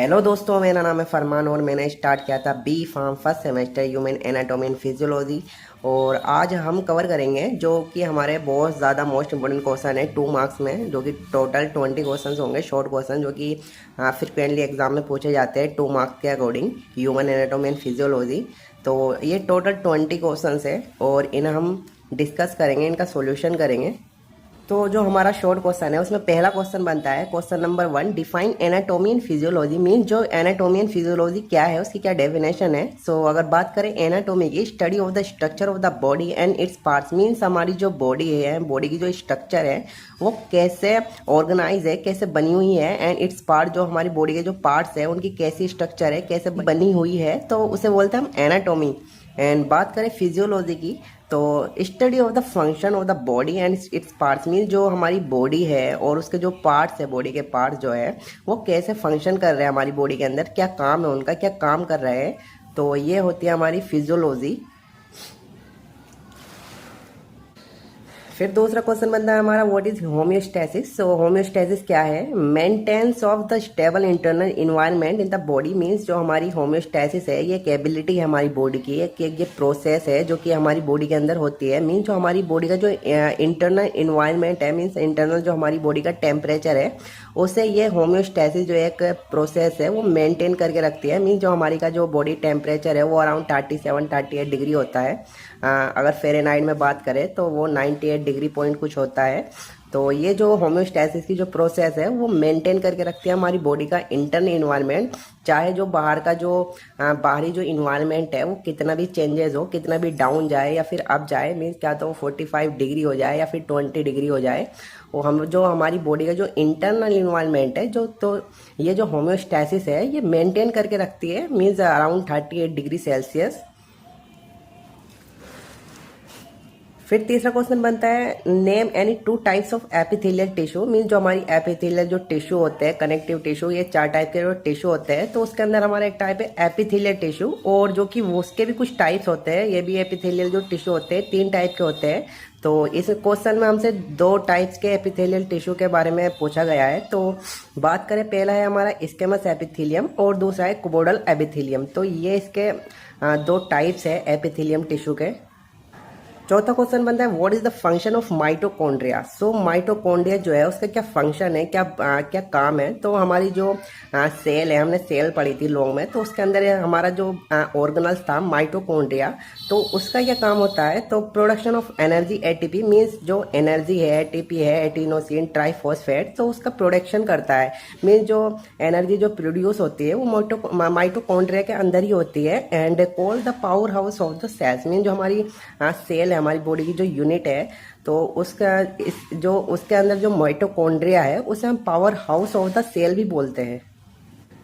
Hello दोस्तों, मेरा नाम है फरमान और मैंने स्टार्ट किया था B pharm first semester human anatomy and physiology. और आज हम कवर करेंगे जो कि हमारे बहुत ज़्यादा मोस्ट इंपॉर्टेंट क्वेश्चन है 2 मार्क्स में, जो कि टोटल 20 क्वेश्चन होंगे, शॉर्ट क्वेश्चन जो कि फ्रिक्वेंटली एग्जाम में पूछे जाते हैं 2 मार्क्स के according, human anatomy and physiology. तो ये टोटल 20 क्वेश्चन है और इन्हें हम डिस्कस करेंगे, इनका सोल्यूशन करेंगे। तो जो हमारा शॉर्ट क्वेश्चन है उसमें पहला क्वेश्चन बनता है, question number 1, define anatomy and physiology. Mean जो एनाटॉमी एंड फिजियोलॉजी क्या है, उसकी क्या डेफिनेशन है। सो अगर बात करें एनाटॉमी की, study of the structure of the body and its parts. Means हमारी जो बॉडी है, बॉडी की जो स्ट्रक्चर है वो कैसे ऑर्गेनाइज है, कैसे बनी हुई है, एंड इट्स पार्ट जो हमारी बॉडी के जो पार्ट्स है उनकी कैसी स्ट्रक्चर है, कैसे बनी हुई है, तो उसे बोलते हैं हम एनाटॉमी। एंड बात करें फिजियोलॉजी की, तो study of the function of the body and its parts. Mean जो हमारी बॉडी है और उसके जो पार्ट्स है, बॉडी के पार्ट्स जो है वो कैसे फंक्शन कर रहे हैं हमारी बॉडी के अंदर, क्या काम है उनका, क्या काम कर रहे हैं। तो ये होती है हमारी फिजियोलॉजी। फिर दूसरा क्वेश्चन बनता है हमारा, what is homeostasis. So homeostasis क्या है, maintenance of the stable internal environment in the body. Means जो हमारी होम्योस्टेसिस है ये एक एबिलिटी है हमारी बॉडी की, एक ये प्रोसेस है जो कि हमारी बॉडी के अंदर होती है। मीन्स जो हमारी बॉडी का जो इंटरनल इन्वायरमेंट है, मीन्स इंटरनल जो हमारी बॉडी का टेम्परेचर है, उसे ये होम्योस्टेसिस जो एक प्रोसेस है वो मेंटेन करके रखती है। मीन्स जो हमारी का जो बॉडी टेम्परेचर है वो अराउंड 37-38 डिग्री होता है। अगर फ़ारेनहाइट में बात करें तो वो 98 डिग्री पॉइंट कुछ होता है। तो ये जो होम्योस्टेसिस की जो प्रोसेस है वो मेंटेन करके रखती है हमारी बॉडी का इंटरनल इन्वायरमेंट। चाहे जो बाहर का जो बाहरी जो इन्वायरमेंट है वो कितना भी चेंजेस हो, कितना भी डाउन जाए या फिर अप जाए, मीन्स क्या तो 45 डिग्री हो जाए या फिर 20 डिग्री हो जाए, वो हम जो हमारी बॉडी का जो इंटरनल इन्वायरमेंट है जो, तो ये जो होम्योस्टेसिस है ये मेंटेन करके रखती है। Means around 38 degree Celsius. फिर तीसरा क्वेश्चन बनता है, name any 2 types of epithelial tissue. Means जो हमारी एपिथेलियल जो टिश्यू होते हैं, कनेक्टिव टिश्यू, ये 4 टाइप के जो टिश्यू होते हैं। तो उसके अंदर हमारा एक टाइप है एपिथेलियल टिश्यू, और जो कि उसके भी कुछ टाइप्स होते हैं। ये भी एपिथेलियल जो टिश्यू होते हैं 3 टाइप के होते हैं। तो इस क्वेश्चन में हमसे 2 टाइप्स के एपिथेलियल टिश्यू के बारे में पूछा गया है। तो बात करें, पहला है हमारा स्क्वेमस एपिथेलियम और दूसरा है कुबोडल एपिथेलियम। तो ये इसके 2 टाइप्स है एपिथेलियम टिश्यू के। चौथा क्वेश्चन बनता है, what is the function of mitochondria. So mitochondria जो है उसका क्या फंक्शन है, क्या काम है। तो हमारी जो सेल है, हमने सेल पढ़ी थी लॉन्ग में, तो उसके अंदर हमारा जो ऑर्गेनल्स था माइटोकॉन्ड्रिया, तो उसका क्या काम होता है। तो production of energy ATP. Means जो एनर्जी है, एटीपी है, एटिनोसिन ट्राइफॉस्फेट, तो उसका प्रोडक्शन करता है। मीन्स जो एनर्जी जो प्रोड्यूस होती है वो माइटोकॉन्ड्रिया के अंदर ही होती है। And call the powerhouse of the cells. Means जो हमारी सेल है, हमारी बॉडी की जो यूनिट है, तो जो उसके अंदर जो माइटोकॉन्ड्रिया है उसे हम powerhouse of the cell भी बोलते हैं।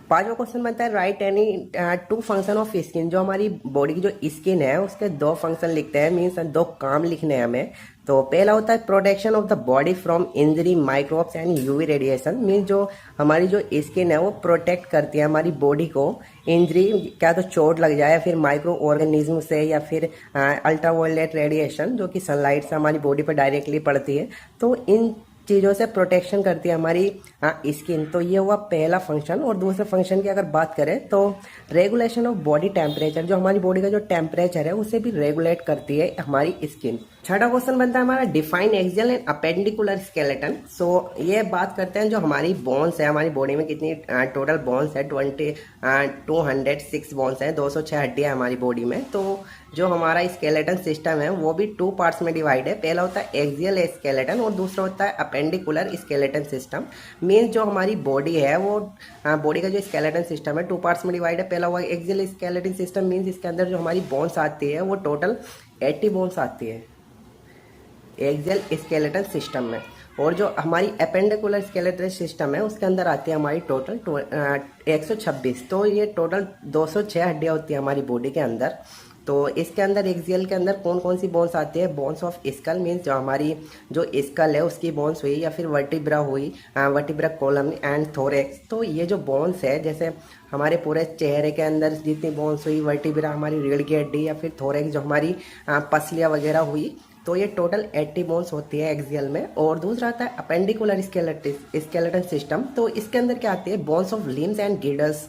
5वां क्वेश्चन बनता है, right any 2 function of skin. जो हमारी बॉडी की जो स्किन है उसके 2 फंक्शन लिखते हैं, मीन्स 2 काम लिखने हैं हमें। तो पहला होता है protection of the body from injury, microbes and UV radiation. Means जो हमारी जो स्किन है वो प्रोटेक्ट करती है हमारी बॉडी को इंजरी, क्या तो चोट लग जाए, या फिर माइक्रो ऑर्गेनिज्म से, या फिर अल्ट्रावायलेट रेडिएशन जो कि सनलाइट से हमारी बॉडी पर डायरेक्टली पड़ती है, तो इन चीज़ों से प्रोटेक्शन करती है हमारी स्किन। तो ये हुआ पहला फंक्शन। और दूसरे फंक्शन की अगर बात करें तो रेगुलेशन ऑफ बॉडी टेम्परेचर। जो हमारी बॉडी का जो टेम्परेचर है उसे भी रेगुलेट करती है हमारी स्किन। 6वां क्वेश्चन बनता है हमारा, define axial and appendicular skeleton. So ये बात करते हैं जो हमारी बोन्स है, हमारी बॉडी में कितनी टोटल बोन्स है, 206 बोन्स है, 206 हड्डियाँ हमारी बॉडी में। तो जो हमारा स्केलेटन सिस्टम है वो भी 2 पार्ट्स में डिवाइड है। पहला होता है एक्सियल स्केलेटन और दूसरा होता है अपेंडिकुलर स्केलेटन सिस्टम। मीन्स जो हमारी बॉडी है वो बॉडी का जो स्केलेटन सिस्टम है 2 पार्ट्स में डिवाइड है। पहला हुआ एक्सियल स्केलेटन सिस्टम, मीन्स इसके अंदर जो हमारी बोन्स आती है वो टोटल 80 बोन्स आती है एक्सियल स्केलेटन सिस्टम में। और जो हमारी अपेंडिकुलर स्केलेटन सिस्टम है उसके अंदर आती है हमारी टोटल 126। तो ये टोटल 206 हड्डियाँ होती है हमारी बॉडी के अंदर। तो इसके अंदर एक्सियल के अंदर कौन कौन सी बोन्स आती है, बोन्स ऑफ स्कल, मीन्स जो हमारी जो स्कल है उसकी बोन्स हुई, या फिर वर्टिब्रा हुई, वर्टिब्रा कॉलम एंड थोरेक्स। तो ये जो बोन्स है, जैसे हमारे पूरे चेहरे के अंदर जितनी बोन्स हुई, वर्टिब्रा हमारी रीढ़ की हड्डी, या फिर थोरेक्स जो हमारी पसलियाँ वगैरह हुई, तो ये टोटल 80 बोन्स होती है एक्सियल में। और दूसरा आता है अपेंडिकुलर स्केलेटन सिस्टम। तो इसके अंदर क्या आती है, bones of limbs and गिडल्स,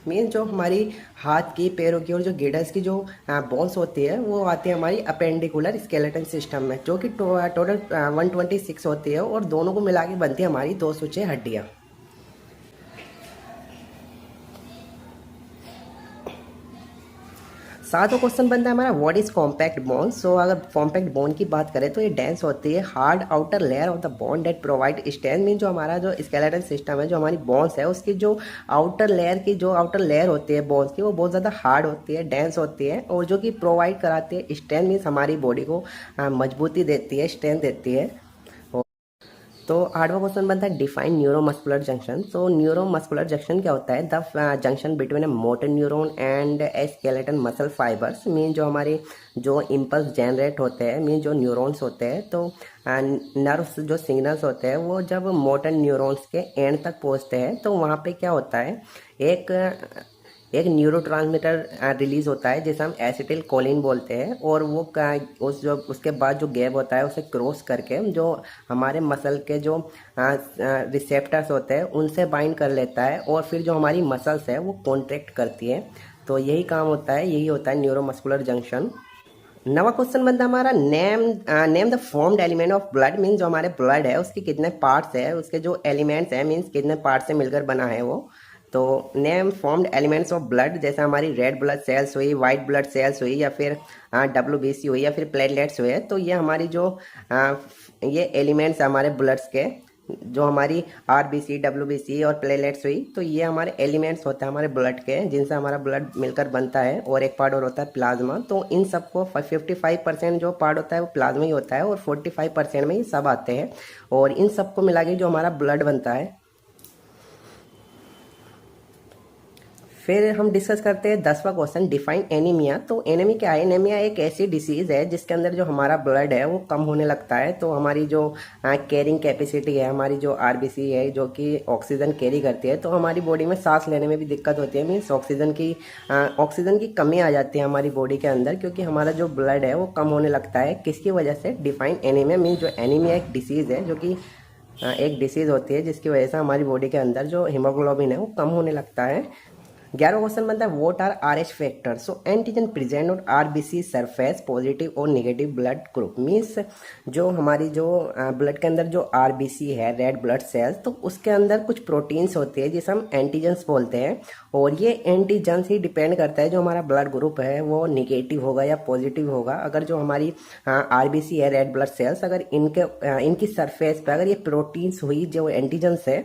mean जो हमारी हाथ की, पैरों की और जो गिडल्स की जो बोन्स होती है वो आती है हमारी अपेंडिकुलर स्केलेटन सिस्टम में, जो कि टोटल 126 होती है और दोनों को मिला के बनती है हमारी 206 हड्डियाँ। सातवां क्वेश्चन बनता है हमारा व्हाट इज कॉम्पैक्ट बोन। सो अगर कॉम्पैक्ट बोन की बात करें तो ये डेंस होती है hard outer layer of the bone that provide strength. Mean जो हमारा जो स्केलेटन सिस्टम है, जो हमारी बोन्स है, उसकी जो आउटर लेयर होती है बोन्स की, वो बहुत ज़्यादा हार्ड होती है, डेंस होती है, और जो कि प्रोवाइड कराती है स्ट्रेंथ, मीन्स हमारी बॉडी को मजबूती देती है, स्ट्रेंथ देती है। तो आठवां क्वेश्चन बनता है डिफाइन न्यूरोमस्कुलर जंक्शन। तो न्यूरोमस्कुलर जंक्शन क्या होता है, the junction between A motor neuron and A skeleton muscle fibres. Mean जो हमारी जो इम्पल्स जनरेट होते हैं, मीन जो न्यूरॉन्स होते हैं, तो नर्व्स जो सिग्नल्स होते हैं वो जब मोटर न्यूरॉन्स के एंड तक पहुंचते हैं तो वहाँ पे क्या होता है, एक न्यूरोट्रांसमीटर रिलीज होता है जिसे हम एसिटिल कोलिन बोलते हैं, और वो उसके बाद जो गैप होता है उसे क्रॉस करके जो हमारे मसल के जो रिसेप्टर्स होते हैं उनसे बाइंड कर लेता है, और फिर जो हमारी मसल्स है वो कॉन्ट्रैक्ट करती है। तो यही काम होता है, यही होता है न्यूरोमस्कुलर जंक्शन। नवा क्वेश्चन बनता है हमारा name the formed element of blood. Means जो हमारे ब्लड है उसके कितने पार्ट्स है, उसके जो एलिमेंट्स है, मीन्स कितने पार्ट से मिलकर बना है वो। तो name formed elements of blood, जैसे हमारी रेड ब्लड सेल्स हुई, वाइट ब्लड सेल्स हुई, या फिर WBC हुई, या फिर प्लेटलेट्स हुए। तो ये हमारी जो ये एलिमेंट्स हमारे ब्लड्स के, जो हमारी RBC, WBC और प्लेटलेट्स हुई, तो ये हमारे एलिमेंट्स होते हैं हमारे ब्लड के, जिनसे हमारा ब्लड मिलकर बनता है। और एक पार्ट और होता है प्लाज्मा। तो इन सबको 55% जो पार्ट होता है वो प्लाज्मा ही होता है, और 45% में ये सब आते हैं, और इन सबको मिला के जो हमारा ब्लड बनता है। फिर हम डिस्कस करते हैं 10वां क्वेश्चन डिफाइन एनीमिया। तो एनीमिया क्या है, एनीमिया एक ऐसी डिसीज है जिसके अंदर जो हमारा ब्लड है वो कम होने लगता है। तो हमारी जो कैरिंग कैपेसिटी है, हमारी जो RBC है जो कि ऑक्सीजन कैरी करती है, तो हमारी बॉडी में सांस लेने में भी दिक्कत होती है। मीन्स ऑक्सीजन की कमी आ जाती है हमारी बॉडी के अंदर, क्योंकि हमारा जो ब्लड है वो कम होने लगता है। किसकी वजह से, डिफाइन एनीमिया। मीन्स जो एनीमिया एक डिसीज है, जो कि एक डिसीज होती है जिसकी वजह से हमारी बॉडी के अंदर जो हीमोग्लोबिन है वो कम होने लगता है। 11वां क्वेश्चन बनता है what are RH factor. So antigen present और RBC सरफेस पॉजिटिव और नेगेटिव ब्लड ग्रुप। मीन्स जो हमारी जो ब्लड के अंदर जो RBC है, रेड ब्लड सेल्स, तो उसके अंदर कुछ प्रोटीन्स होते हैं जिसे हम एंटीजन्स बोलते हैं, और ये एंटीजन्स ही डिपेंड करता है जो हमारा ब्लड ग्रुप है वो नेगेटिव होगा या पॉजिटिव होगा। अगर जो हमारी RBC है, रेड ब्लड सेल्स, अगर इनकी सरफेस पर अगर ये प्रोटीन्स हुई, जो एंटीजन्स है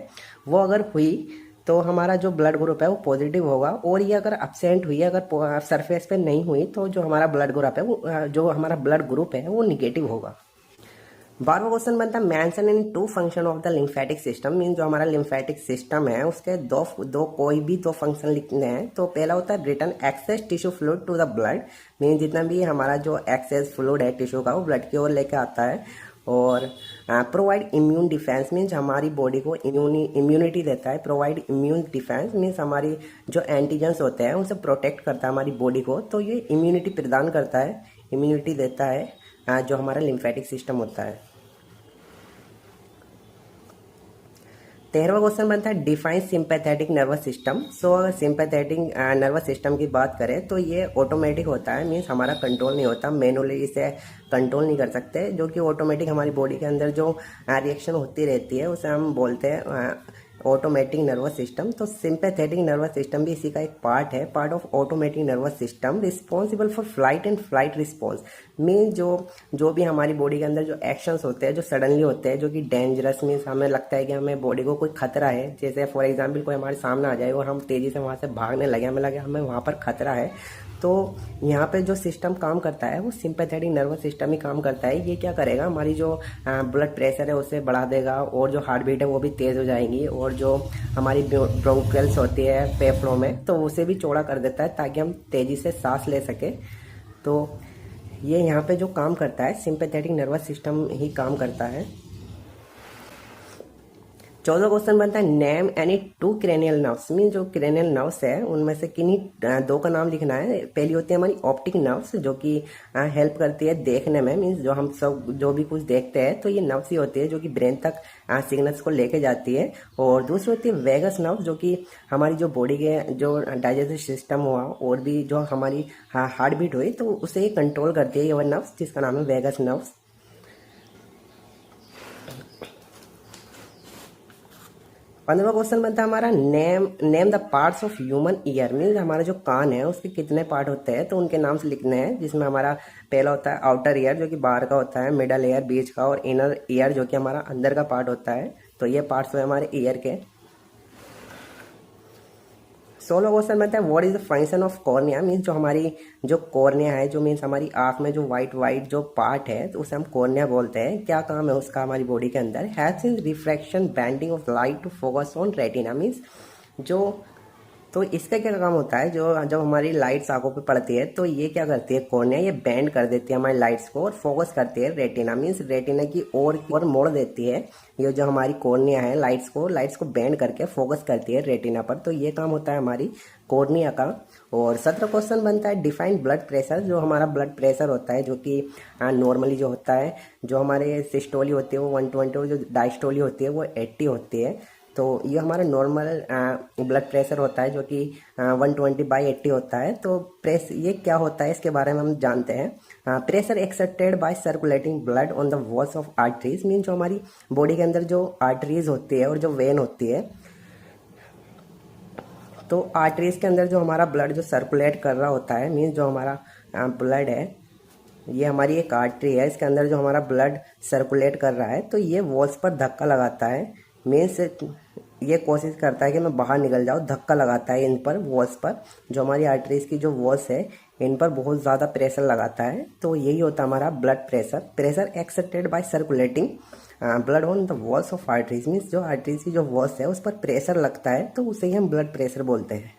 वो अगर हुई, तो हमारा जो ब्लड ग्रुप है वो पॉजिटिव होगा। और ये अगर एब्सेंट हुई, अगर सरफेस पे नहीं हुई, तो जो हमारा ब्लड ग्रुप है वो निगेटिव होगा। 12वां क्वेश्चन बनता है mention in 2 function of the lymphatic system. Mean जो हमारा लिम्फेटिक सिस्टम है उसके कोई भी दो फंक्शन लिखने हैं। तो पहला होता है return excess tissue fluid to the blood. Mean जितना भी हमारा जो एक्सेस फ्लूइड है टिश्यू का वो ब्लड की ओर लेके आता है। और प्रोवाइड इम्यून डिफेंस, मीन्स हमारी बॉडी को इम्यूनिटी देता है। प्रोवाइड इम्यून डिफेंस मीन्स हमारी जो एंटीजन्स होते हैं उनसे प्रोटेक्ट करता है हमारी बॉडी को। तो ये इम्यूनिटी प्रदान करता है, इम्यूनिटी देता है जो हमारा लिम्फेटिक सिस्टम होता है। 13वां क्वेश्चन बनता है डिफाइन सिंपैथेटिक नर्वस सिस्टम। सो अगर सिंपैथेटिक नर्वस सिस्टम की बात करें तो ये ऑटोमेटिक होता है, मीन्स हमारा कंट्रोल नहीं होता, मैनुअली इसे कंट्रोल नहीं कर सकते। जो कि ऑटोमेटिक हमारी बॉडी के अंदर जो रिएक्शन होती रहती है उसे हम बोलते हैं ऑटोमेटिक नर्वस सिस्टम। तो सिंपैथेटिक नर्वस सिस्टम भी इसी का एक पार्ट है, part of automatic nervous system, responsible for flight and flight response. Mean जो भी हमारी बॉडी के अंदर जो एक्शंस होते हैं जो सडनली होते हैं, जो कि डेंजरस, मीन्स हमें लगता है कि हमें बॉडी को कोई खतरा है, जैसे फॉर एग्जाम्पल कोई हमारे सामने आ जाए और हम तेजी से वहाँ से भागने लगे, हमें लगे हमें वहाँ पर खतरा है, तो यहाँ पे जो सिस्टम काम करता है वो सिंपैथेटिक नर्वस सिस्टम ही काम करता है। ये क्या करेगा, हमारी जो ब्लड प्रेशर है उसे बढ़ा देगा, और जो हार्ट बीट है वो भी तेज़ हो जाएंगी, और जो हमारी ब्रोंकियल्स होती है फेफड़ों में तो उसे भी चौड़ा कर देता है ताकि हम तेज़ी से सांस ले सके। तो ये यहाँ पे जो काम करता है सिंपैथेटिक नर्वस सिस्टम ही काम करता है। 14 क्वेश्चन बनता है name any two cranial nerves, mean जो क्रेनियल नर्व्स है उनमें से किन्हीं दो का नाम लिखना है। पहली होती है हमारी ऑप्टिक नर्व्स जो कि हेल्प करती है देखने में, मीन्स जो हम सब जो भी कुछ देखते हैं तो ये नर्व्स ही होती है जो कि ब्रेन तक सिग्नल्स को लेके जाती है। और दूसरी होती है वेगस नर्व जो कि हमारी जो बॉडी के जो डाइजेस्टिव सिस्टम हुआ और भी जो हमारी हार्ट बीट हुई तो उसे कंट्रोल करती है ये वह नर्व्स जिसका नाम है वेगस नर्व्स। 15वां क्वेश्चन बनता है हमारा name the parts of human ear, means हमारा जो कान है उसके कितने पार्ट होते हैं तो उनके नाम से लिखने हैं, जिसमें हमारा पहला होता है आउटर ईयर जो कि बाहर का होता है, मिडल ईयर बीच का, और इनर ईयर जो कि हमारा अंदर का पार्ट होता है। तो ये पार्ट्स हुए हमारे ईयर के। 16 क्वेश्चन बनता है what is the function of cornea, means जो हमारी जो कॉर्निया है जो मीन्स हमारी आंख में जो वाइट वाइट जो पार्ट है तो उसे हम कॉर्निया बोलते हैं। क्या काम है उसका हमारी बॉडी के अंदर? Helps in refraction bending of light to focus on retina, means जो तो इसका क्या काम होता है, जो जब हमारी लाइट्स आंखों पे पड़ती है तो ये क्या करती है कॉर्निया, ये बैंड कर देती है हमारी लाइट्स को और फोकस करती है रेटिना, मीन्स रेटिना की ओर मोड़ देती है। ये जो हमारी कॉर्निया है लाइट्स को बैंड करके फोकस करती है रेटिना पर, तो ये काम होता है हमारी कॉर्निया का। और 17 क्वेश्चन बनता है डिफाइन ब्लड प्रेशर, जो हमारा ब्लड प्रेशर होता है जो कि नॉर्मली जो होता है, जो हमारे सिस्टोली होती है वो 120 और जो डायस्टोली होती है वो 80 होती है। तो ये हमारा नॉर्मल ब्लड प्रेशर होता है जो कि 120/80 होता है। तो ये क्या होता है इसके बारे में हम जानते हैं। Pressure exerted by circulating blood on the walls of arteries, mean जो हमारी बॉडी के अंदर जो आर्टरीज होती है और जो वेन होती है, तो आर्टरीज के अंदर जो हमारा ब्लड जो सर्कुलेट कर रहा होता है, मीन जो हमारा ब्लड है, ये हमारी एक आर्टरी है, इसके अंदर जो हमारा ब्लड सर्कुलेट कर रहा है तो ये वॉल्स पर धक्का लगाता है, मीन्स ये कोशिश करता है कि मैं बाहर निकल जाऊँ, धक्का लगाता है इन पर वॉल्स पर, जो हमारी आर्टरीज की जो वॉल्स है इन पर बहुत ज़्यादा प्रेशर लगाता है। तो यही होता है हमारा blood pressure exerted by circulating blood on the walls of arteries, means जो आर्टरीज की जो वॉल्स है उस पर प्रेशर लगता है तो उसे ही हम ब्लड प्रेशर बोलते हैं।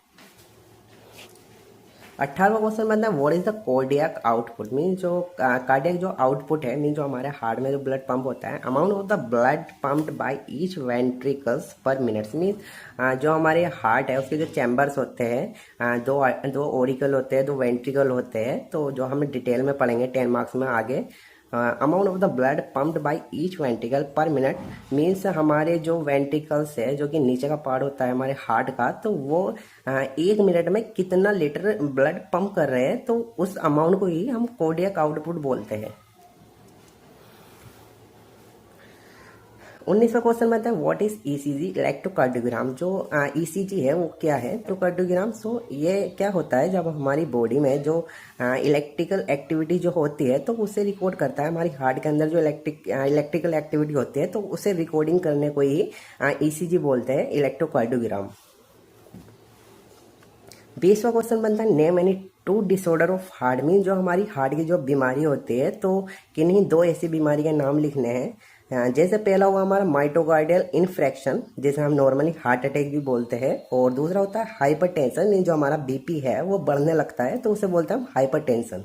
18वां क्वेश्चन बनता है what is the cardiac output, mean जो कार्डियक जो आउटपुट है, मीन जो हमारे हार्ट में जो ब्लड पंप होता है, amount of the blood pumped by each ventricles पर मिनट्स, मीन जो हमारे हार्ट है उसके जो चैम्बर्स होते हैं, दो ओरिकल होते हैं, दो वेंट्रिकल होते हैं, तो जो हम डिटेल में पढ़ेंगे 10 मार्क्स में आगे। Amount of the blood pumped by each ventricle पर मिनट, मीन्स हमारे जो वेंट्रिकल्स है जो कि नीचे का पार्ट होता है हमारे हार्ट का, तो वो 1 मिनट में कितना लीटर ब्लड पंप कर रहे हैं तो उस अमाउंट को ही हम कार्डियक आउटपुट बोलते हैं। 19वां क्वेश्चन बनता है व्हाट इज ईसीजी इलेक्ट्रोकार्डियोग्राम, जो ईसीजी है वो क्या है इलेक्ट्रोकार्डियोग्राम। सो ये क्या होता है, जब हमारी बॉडी में जो इलेक्ट्रिकल एक्टिविटी जो होती है तो उसे रिकॉर्ड करता है, हमारी हार्ट के अंदर जो इलेक्ट्रिकल एक्टिविटी होती है तो उसे रिकॉर्डिंग करने को ही ईसीजी बोलते हैं, इलेक्ट्रोकार्डियोग्राम। 20वां क्वेश्चन बनता है name any two disorder of heart, mean जो हमारी हार्ट की जो बीमारी होती है तो किन्हीं दो ऐसी बीमारी के नाम लिखने हैं। जैसे पहला हुआ हमारा माइटोकार्डियल इन्फ्रैक्शन, जिसे हम नॉर्मली हार्ट अटैक भी बोलते हैं, और दूसरा होता है हाइपरटेंशन, मीन जो हमारा बीपी है वो बढ़ने लगता है तो उसे बोलते हैं हम हाइपरटेंशन।